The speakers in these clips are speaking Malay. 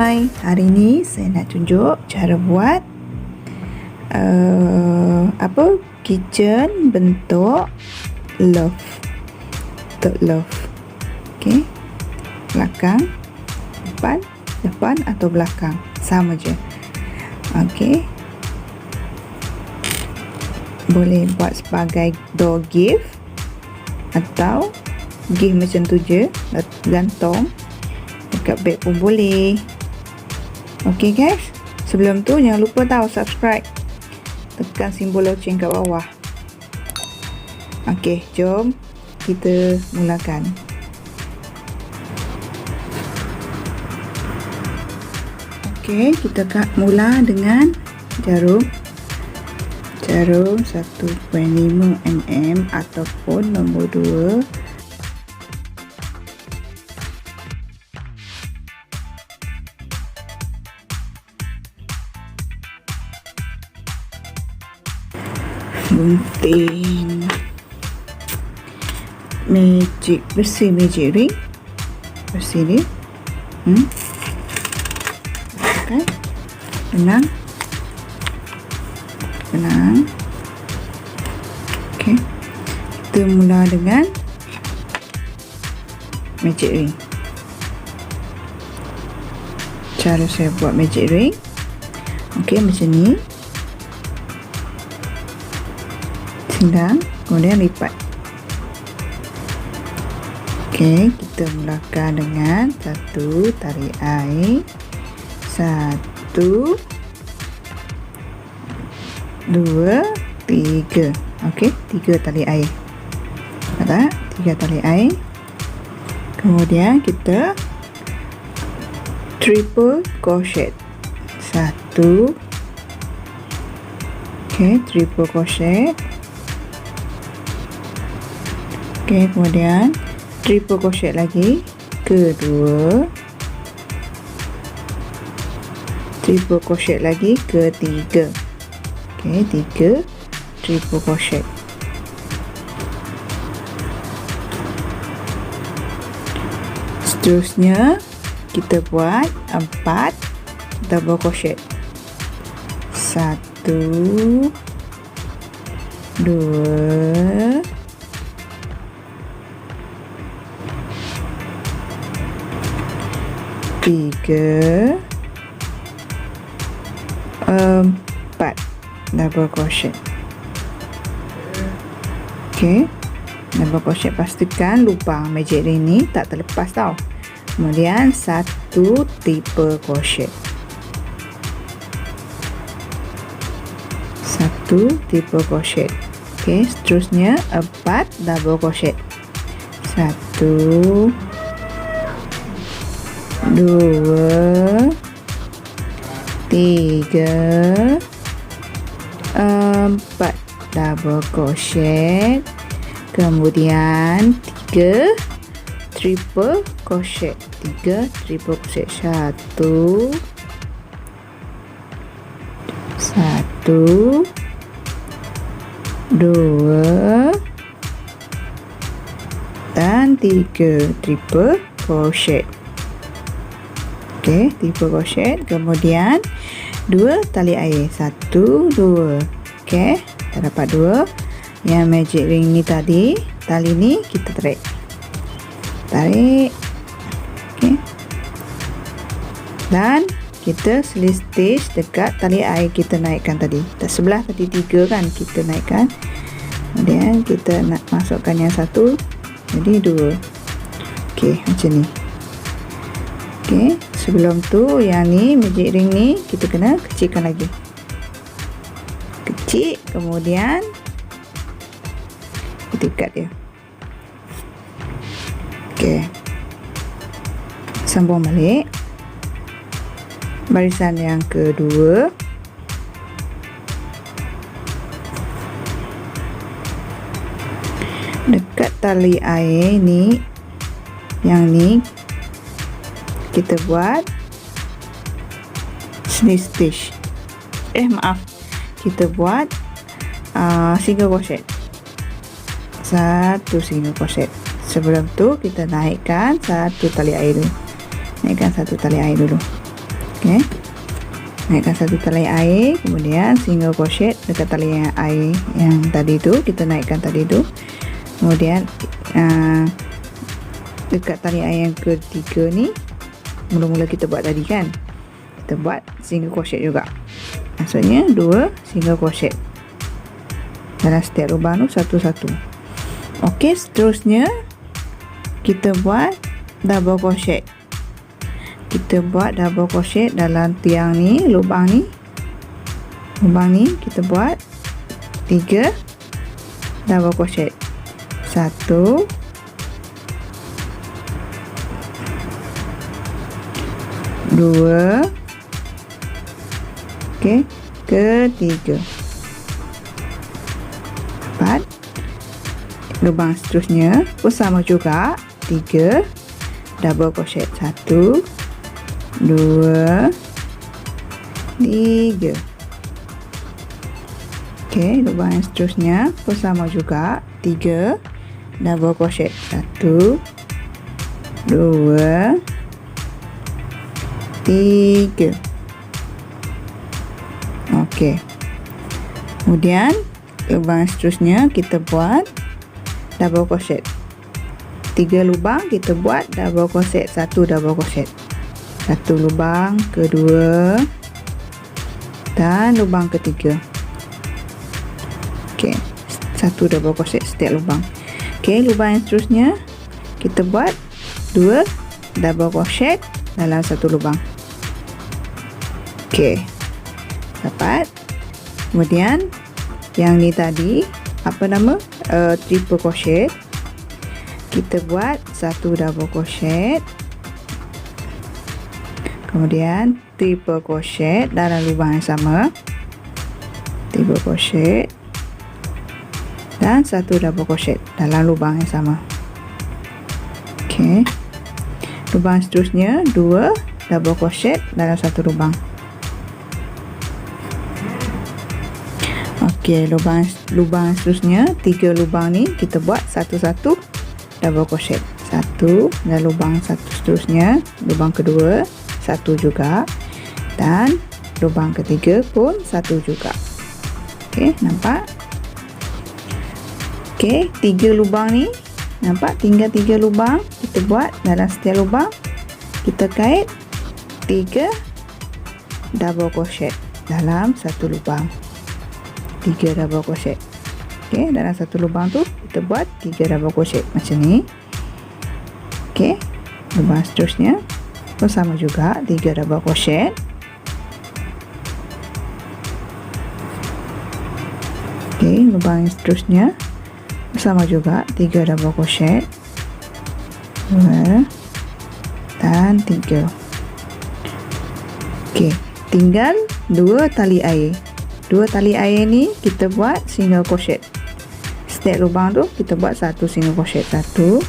Hai, hari ni saya nak tunjuk cara buat kitchen bentuk love. Bentuk love. Okey. Belakang, depan atau belakang, sama je. Okey. Boleh buat sebagai door gift atau gift macam tu je, gantung dekat beg pun boleh. Okey guys, sebelum tu jangan lupa subscribe, tekan simbol loceng kat bawah. Okey, jom kita mulakan. Okey, kita mula dengan jarum 1.5 mm ataupun nombor 2. Gunting bersih magic ring, bersih dia. Okay. Tenang. Okay. Kita mula dengan magic ring. Cara saya buat magic ring, okay, macam ni. Sindang, kemudian lipat. Okey, kita mulakan dengan satu tarik air. 1, 2, 3. Okey, 3 tali air. Ada 3 tali air. Kemudian kita triple crochet. 1. Okey, triple crochet. Okey, kemudian triple crochet lagi, kedua, triple crochet lagi, ketiga. Okey, 3 triple crochet. Seterusnya kita buat 4 double crochet. 1, 2, 3, 4 double crochet. Okey, double crochet, pastikan lubang magic ring ni tak terlepas tau. Kemudian 1 triple crochet. 1 triple crochet. Okey, seterusnya 4 double crochet. 1, 2, 3, 4 double crochet. Kemudian 3 triple crochet. 3 triple crochet. 1, 2 dan 3 triple crochet. Okey, triple crochet. Kemudian 2 tali air. 1, 2. Okey, kita dapat 2. Yang magic ring ni tadi, tali ni kita tarik. Okey. Dan kita slip stitch dekat tali air kita naikkan tadi. Sebelah tadi 3 kan, kita naikkan. Kemudian kita nak masukkan yang 1, jadi 2. Okey, macam ni. Okey, sebelum tu yang ni magic ring ni kita kena kecilkan lagi. Kecil, kemudian kita ikat dia. Okey. Sambung balik. Barisan yang kedua. Dekat tali air ni, yang ni kita buat slip stitch. Kita buat single crochet. 1 single crochet. Sebelum tu kita naikkan 1 tali air dulu. Naikkan 1 tali air dulu. Okey, naikkan satu tali air, kemudian single crochet dekat tali air yang tadi tu kita naikkan tadi tu. Kemudian dekat tali air yang ketiga ni, mula-mula kita buat tadi kan, kita buat single crochet juga. Maksudnya 2 single crochet dalam setiap lubang tu satu-satu. Okey, seterusnya kita buat double crochet. Kita buat double crochet dalam tiang ni, lubang ni kita buat 3 double crochet. 1 2, okey, ketiga, 4. Lubang seterusnya pun sama juga, 3 double crochet. 1 2 3. Okey, lubang yang seterusnya pun sama juga, 3 double crochet. 1 2 3. Okey, kemudian lubang seterusnya kita buat double crochet. 3 lubang kita buat double crochet, 1 double crochet. 1 lubang, kedua dan lubang ketiga. Okey, 1 double crochet setiap lubang. Okey, lubang yang seterusnya kita buat 2 double crochet dalam 1 lubang. Okey, dapat. Kemudian yang ni tadi apa nama, triple crochet. Kita buat 1 double crochet, kemudian triple crochet dalam lubang yang sama, triple crochet dan 1 double crochet dalam lubang yang sama. Okey, lubang seterusnya 2 double crochet dalam 1 lubang. Okey, lubang seterusnya 3 lubang ni kita buat satu-satu double crochet. 1 dan lubang satu seterusnya, lubang kedua 1 juga dan lubang ketiga pun 1 juga. Okey, nampak? Okey, 3 lubang ni nampak, tinggal 3 lubang kita buat. Dalam setiap lubang kita kait 3 double crochet dalam 1 lubang. 3 double crochet. Okey, dalam 1 lubang tu kita buat 3 double crochet macam ni. Okey, lubang seterusnya pun sama juga, 3 double crochet. Okey, lubang yang seterusnya sama juga, 3 double crochet. 2 dan 3. Okey, tinggal 2 tali air. 2 tali air ni kita buat single crochet. Setiap lubang tu kita buat 1 single crochet. 1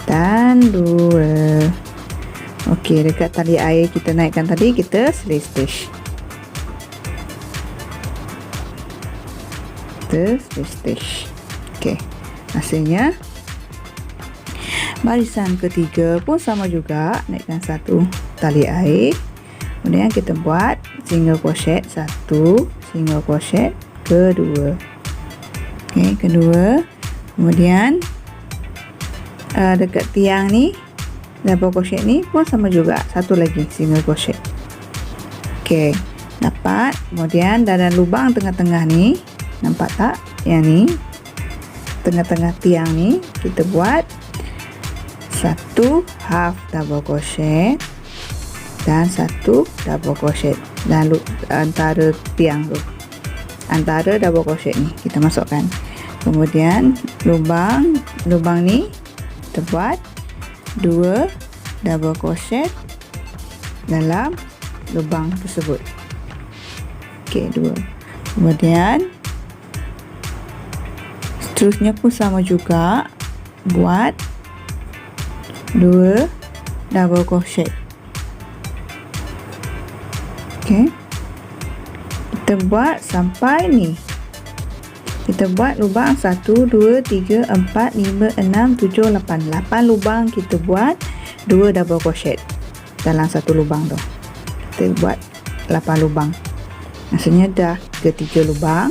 dan 2. Okey, dekat tali air kita naikkan tadi, kita slip stitch. Kita slip stitch. Okey, hasilnya barisan ketiga pun sama juga, naikkan 1 tali air. Kemudian kita buat single crochet 1, single crochet kedua. Okey, kedua. Kemudian dekat tiang ni double crochet ni pun sama juga, 1 lagi single crochet. Okey, dapat. Kemudian dalam lubang tengah-tengah ni, nampak tak? Yang ni tengah-tengah tiang ni kita buat 1 half double crochet dan 1 double crochet dan antara tiang tu, antara double crochet ni kita masukkan. Kemudian lubang ni kita buat 2 double crochet dalam lubang tersebut. Okey, 2. Kemudian seterusnya pun sama juga, buat 2 double crochet. Okey, kita buat sampai ni. Kita buat lubang 1 2 3 4 5 6 7 8 lubang kita buat 2 double crochet dalam 1 lubang tu. kita buat 8 lubang. Maksudnya dah ke 3 lubang,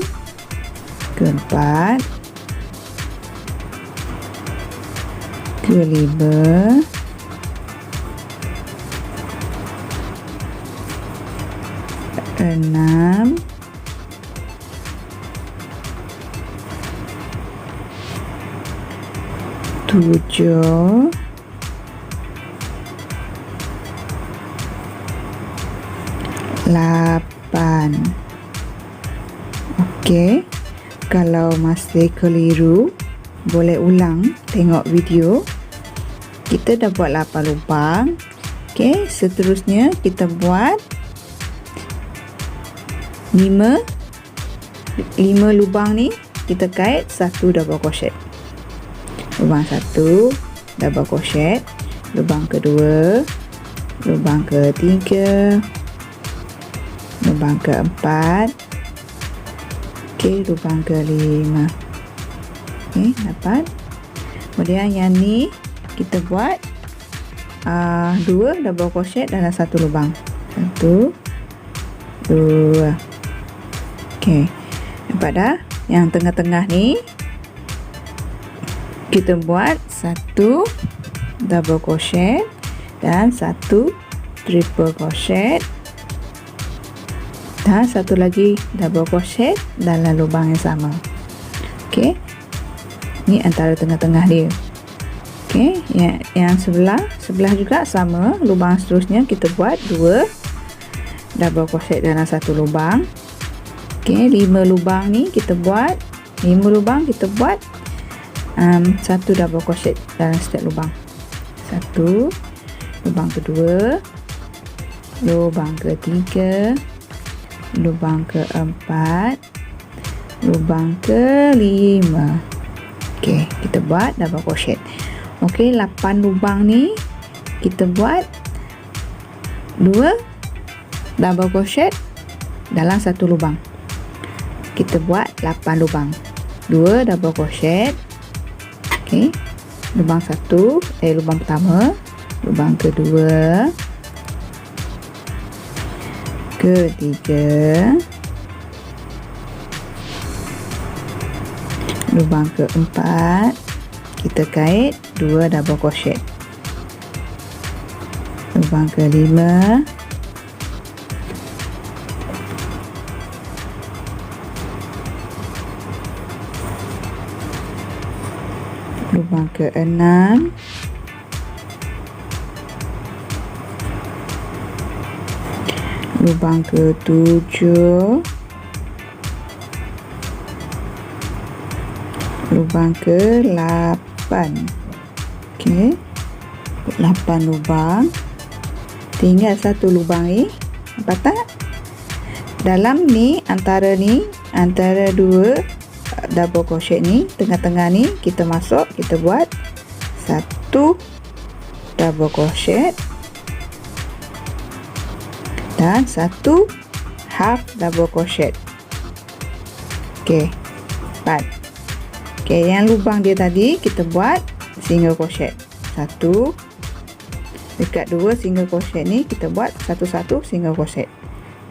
ke 4, ke 5, ke 6, tujuh, 8. Okey, kalau masih keliru boleh ulang tengok video. Kita dah buat 8 lubang. Okey, seterusnya kita buat 5 lubang ni kita kait 1 double crochet. Lubang 1 double crochet, lubang kedua, lubang ketiga, lubang keempat, okey, lubang kelima. Okey, dapat. Kemudian yang ni kita buat 2 double crochet dalam 1 lubang. 1, 2. Okey, nampak dah? Yang tengah-tengah ni kita buat 1 double crochet dan 1 triple crochet dan 1 lagi double crochet dalam lubang yang sama. Okey, ni antara tengah-tengah dia. Okey, yang sebelah juga sama. Lubang seterusnya kita buat 2 double crochet dalam 1 lubang. Okey, 5 lubang ni kita buat 5 lubang kita buat 1 double crochet dalam setiap lubang. 1, lubang kedua, lubang ketiga, lubang keempat, lubang kelima. Okey, kita buat double crochet. Okey, 8 lubang ni kita buat 2 double crochet dalam 1 lubang. Kita buat 8 lubang, 2 double crochet. Okey, lubang 1, lubang pertama, lubang kedua, ketiga, lubang keempat, kita kait 2 double crochet. Lubang kelima, lubang keenam, lubang ketujuh, lubang ke-8. Okey, 8 lubang, tinggal 1 lubang ni. Nampak tak? Dalam ni antara 2 double crochet ni, tengah-tengah ni kita masuk, kita buat 1 double crochet dan 1 half double crochet. Okey, 4. Okey, yang lubang dia tadi kita buat single crochet. 1 dekat 2 single crochet ni kita buat 1 single crochet.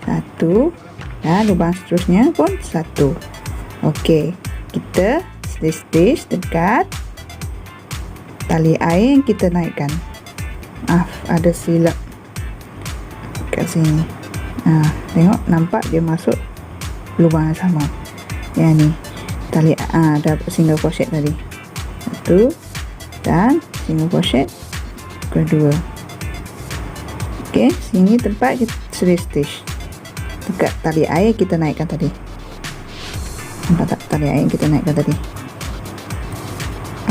1 dan lubang seterusnya pun 1. Okey, kita stitch dekat tali air yang kita naikkan. Ada silap kat sini. Tengok, nampak dia masuk lubang yang sama. Yang ni tali ada single crochet tadi. 1 dan single crochet kedua. Okey, sini tempat kita stitch dekat tali air kita naikkan tadi. Nampak tak tali air yang kita naikkan tadi?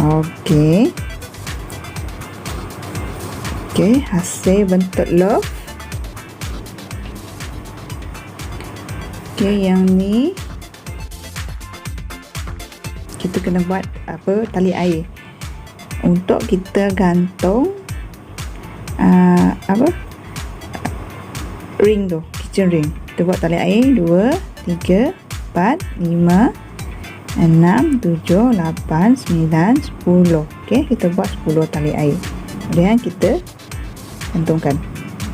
Okey. Okey, hasil bentuk love. Okey, yang ni kita kena buat tali air untuk kita gantung ring tu, kitchen ring. Kita buat tali air 2, 3, 4, 5, 6, 7, 8, 9, 10. Okey, kita buat 10 tali air. Kemudian kita gantungkan.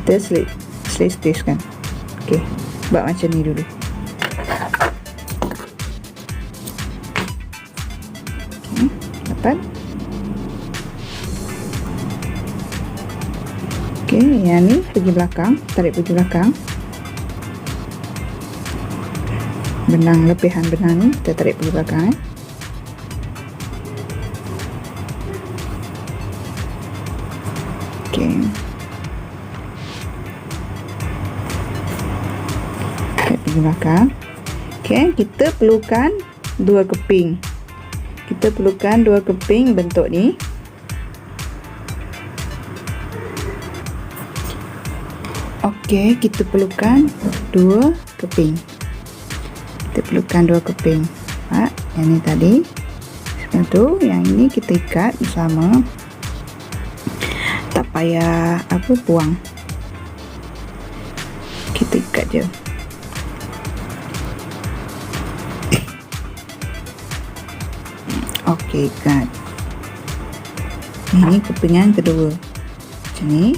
Kita slis-slis kan. Okey, buat macam ni dulu. Okey, dapat. Okey, yang ni pergi belakang, tarik pergi belakang. Benang lebihan benang ni kita tarik pergi belakang Okey. Tarik pergi belakang. Okey, kita perlukan 2 keping. Kita perlukan 2 keping bentuk ni. Okey, kita perlukan 2 keping. Kita perlukan 2 keping. Yang ni tadi. Sekarang tu, yang ini kita ikat bersama. Tak payah buang. Kita ikat je. Okey, ikat. Ini kepingan kedua. Macam ni.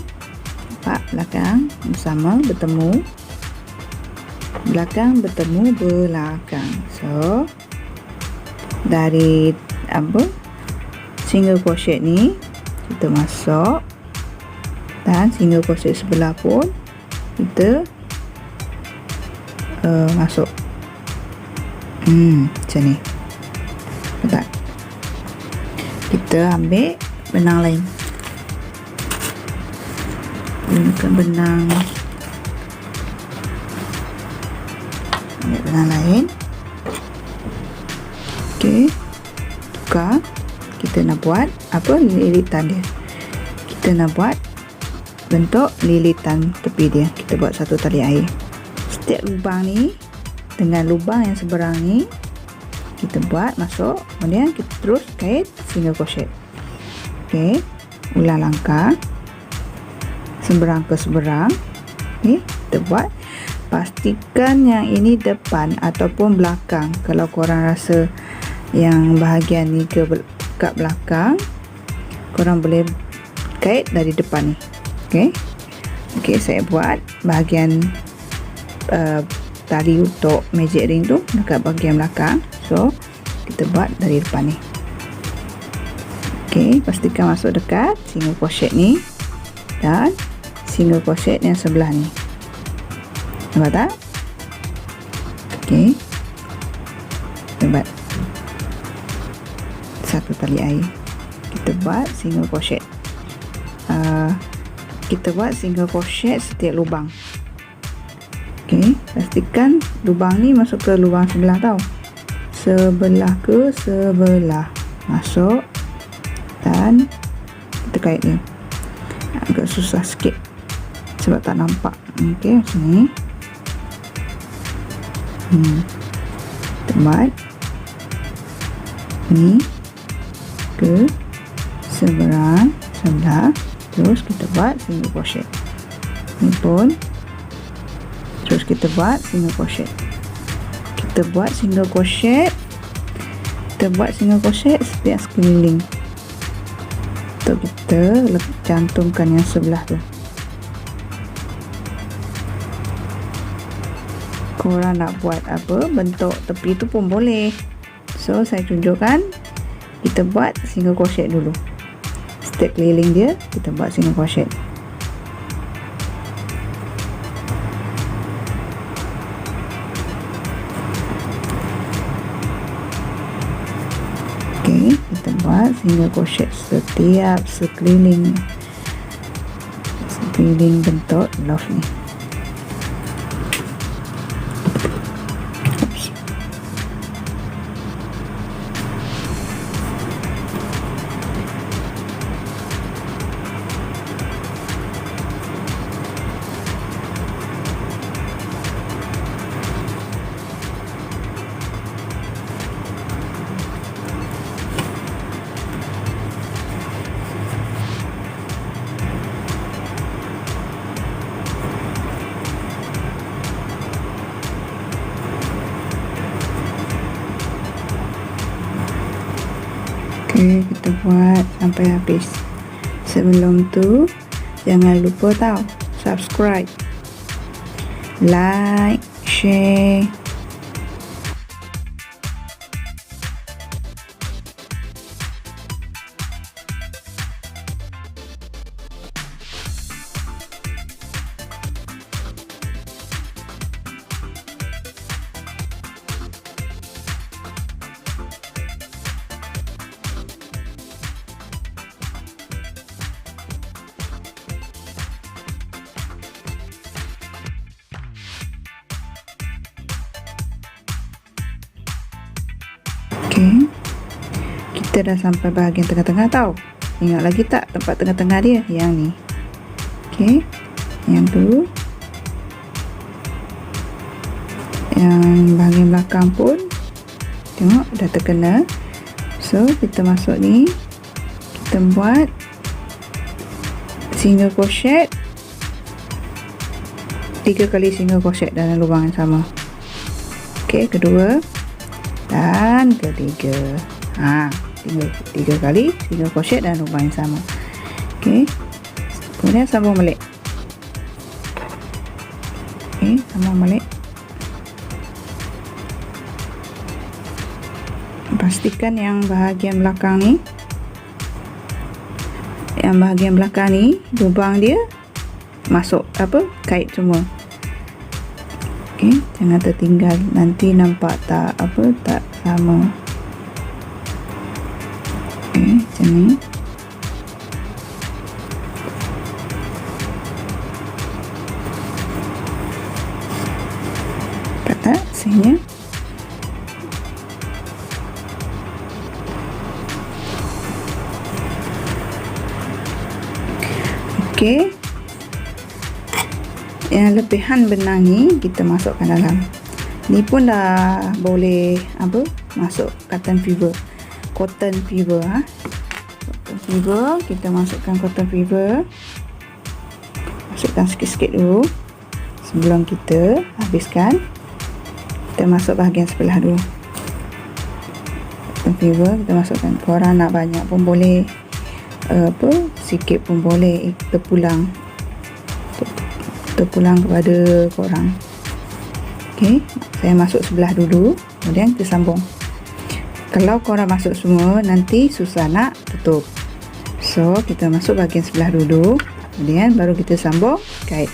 Nampak belakang bersama bertemu. Belakang bertemu belakang. So dari single crochet ni kita masuk, dan single crochet sebelah pun kita masuk. Macam ni. Nampak? Kita ambil benang lain. Gunakan benang. Ambil benang lain. Okey, tukar. Kita nak buat lilitan dia. Kita nak buat bentuk lilitan tepi dia. Kita buat satu tali air. Setiap lubang ni dengan lubang yang seberang ni kita buat masuk, kemudian kita terus kait single crochet. Okey, ulang langkah seberang ke seberang. Okey, kita buat. Pastikan yang ini depan ataupun belakang. Kalau korang rasa yang bahagian ni kat belakang, korang boleh kait dari depan ni. Okey. Okey, saya buat bahagian tali untuk magic ring tu dekat bahagian belakang. So, kita buat dari depan ni. Okey, pastikan masuk dekat single crochet ni dan single crochet yang sebelah ni. Nampak tak? Okey. Kita buat satu tali air. Kita buat single crochet. Kita buat single crochet setiap lubang. Okey, pastikan lubang ni masuk ke lubang sebelah tau. Sebelah ke sebelah. Masuk dan kita kait dia. Agak susah sikit sebab tak nampak. Okey, macam ni. Kita buat ni ke sebelah, terus kita buat single crochet. Ni pun terus kita buat single crochet. Kita buat single crochet. Kita buat single crochet setiap sekeliling. Untuk kita cantumkan yang sebelah tu. Korang nak buat bentuk tepi tu pun boleh. So saya tunjukkan, kita buat single crochet dulu. Setiap keliling dia kita buat single crochet. Okey, kita buat single crochet setiap sekeliling bentuk love ni. Okey, kita buat sampai habis. Sebelum tu jangan lupa subscribe like, share. Okey. Kita dah sampai bahagian tengah-tengah tau. Ingat lagi tak tempat tengah-tengah dia? Yang ni. Okey. Yang tu. Yang bahagian belakang pun tengok dah terkena. So, kita masuk ni. Kita buat single crochet 3 kali single crochet dalam lubang yang sama. Okey, kedua dan ketiga. Tinggal 3 kali single crochet dalam lubang yang sama. Okey. Kemudian sambung balik. Okey, sambung balik. Pastikan yang bahagian belakang ni, lubang dia masuk kait semua. Okey, jangan tertinggal, nanti nampak tak sama. Okey, macam ni. Tak sini. Okey. Yang lebihan benang ni kita masukkan dalam. Ni pun dah boleh masuk cotton fiber. Cotton fiber kita masukkan cotton fiber. Masukkan sikit-sikit dulu sebelum kita habiskan. Kita masuk bahagian sebelah dulu. Cotton fiber kita masukkan. Korang nak banyak pun boleh, sikit pun boleh, terpulang kepada korang. Okey, saya masuk sebelah dulu, kemudian kita sambung. Kalau korang masuk semua nanti susah nak tutup. So kita masuk bahagian sebelah dulu, kemudian baru kita sambung kait.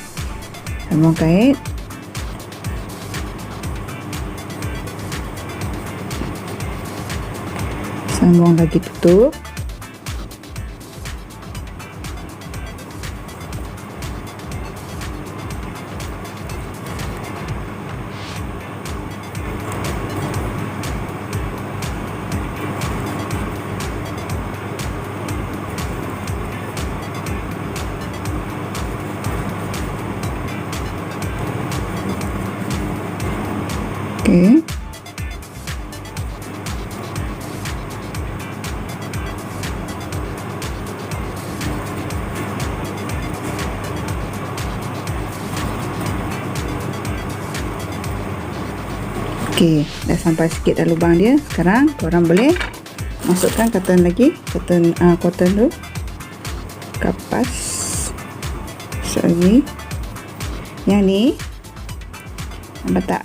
Sambung kait. Sambung lagi, tutup. Okey. Okey, dah sampai sikit dah lubang dia. Sekarang korang boleh masukkan cotton lagi, cotton tu. Kapas. Lagi. Yang ni nampak tak?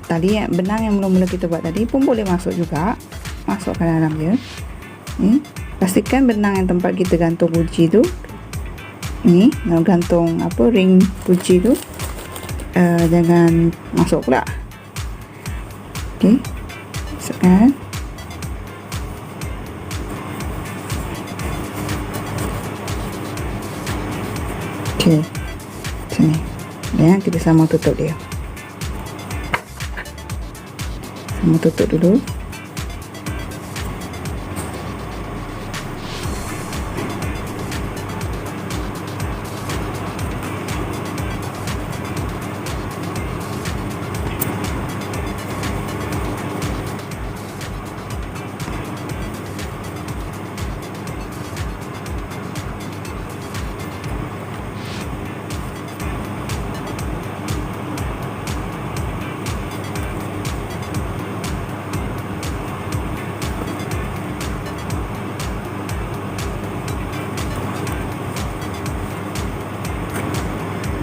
Tali benang yang mula-mula kita buat tadi pun boleh masuk juga. Masukkan dalam dia. Ni, pastikan benang yang tempat kita gantung kunci tu. Ini, gantung ring kunci tu. Jangan masuk pula. Okey. Masukkan. Okey. Sini. Dan kita sambung tutup dia. Sambung tutup dulu.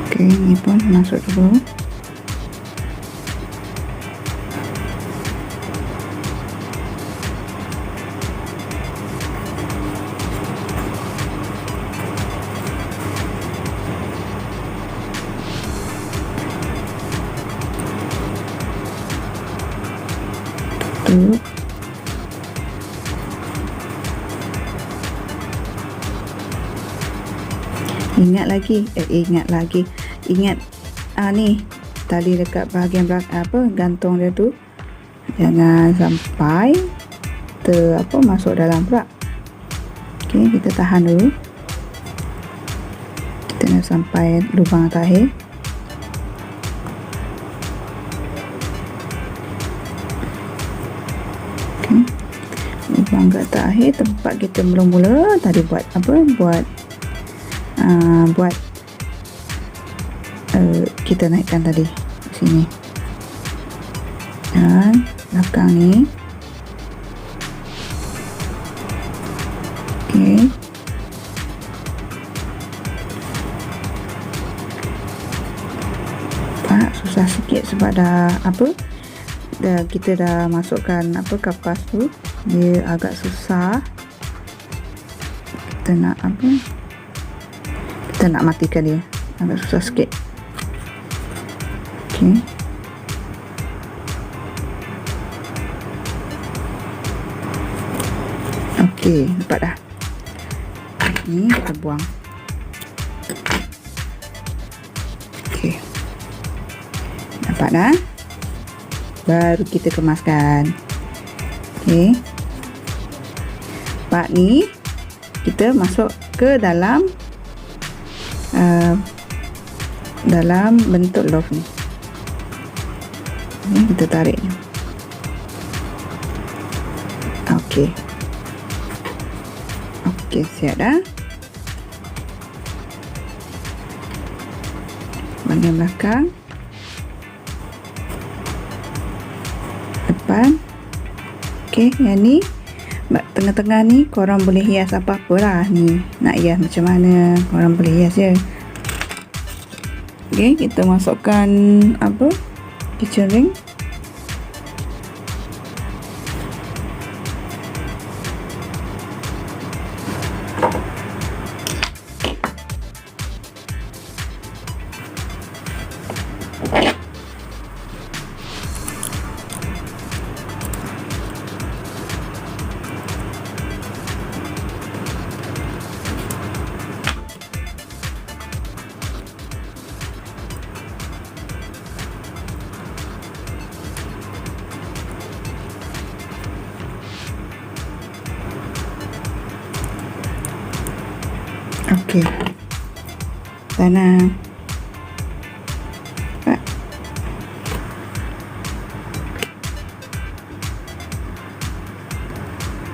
Okey, ini pun masuk dulu. Tutup. Ingat ni tali dekat bahagian belakang gantung dia tu jangan sampai masuk dalam pula. Okey, kita tahan dulu. Kita nak sampai lubang terakhir. Okey, lubang kat terakhir tempat kita mula-mula tadi buat kita naikkan tadi sini dan belakang ni. Okey, susah sikit sebab kita dah masukkan kapas tu, dia agak susah. Kita nak matikan dia, agak susah sikit. Okey, nampak dah. Ni kita buang. Okey, nampak dah. Baru kita kemaskan. Okey, part ni kita masuk ke dalam bentuk loaf ni. Ni kita tarik ni. Okey, siap dah. Bahagian belakang, depan. Okey, yang ni tengah-tengah ni korang boleh hias apa-apa lah. Ni nak hias macam mana korang boleh hias je. Okey, kita masukkan kitchen ring. Okey, tanam.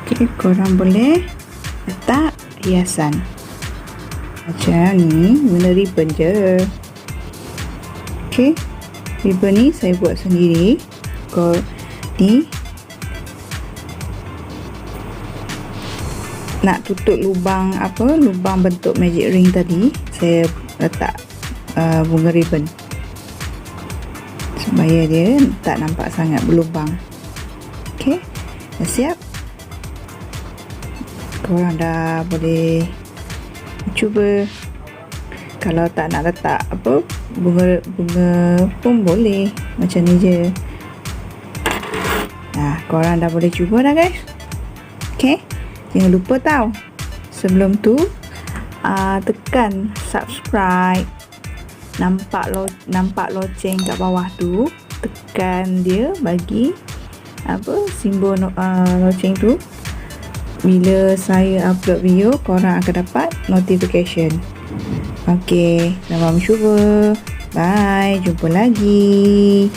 Okey, korang boleh letak hiasan macam ni guna ribbon je. Okey, ribbon ni saya buat sendiri. Ni nak tutup lubang bentuk magic ring tadi, saya letak bunga ribbon supaya dia tak nampak sangat berlubang. Okey, dah siap. Korang dah boleh cuba. Kalau tak nak letak bunga pun boleh, macam ni je. Korang dah boleh cuba dah guys. Okey, jangan lupa tau, sebelum tu tekan subscribe. Nampak loceng kat bawah tu, tekan dia, bagi simbol loceng tu. Bila saya upload video, korang akan dapat notification. Okey, selamat mencuba. Bye, jumpa lagi.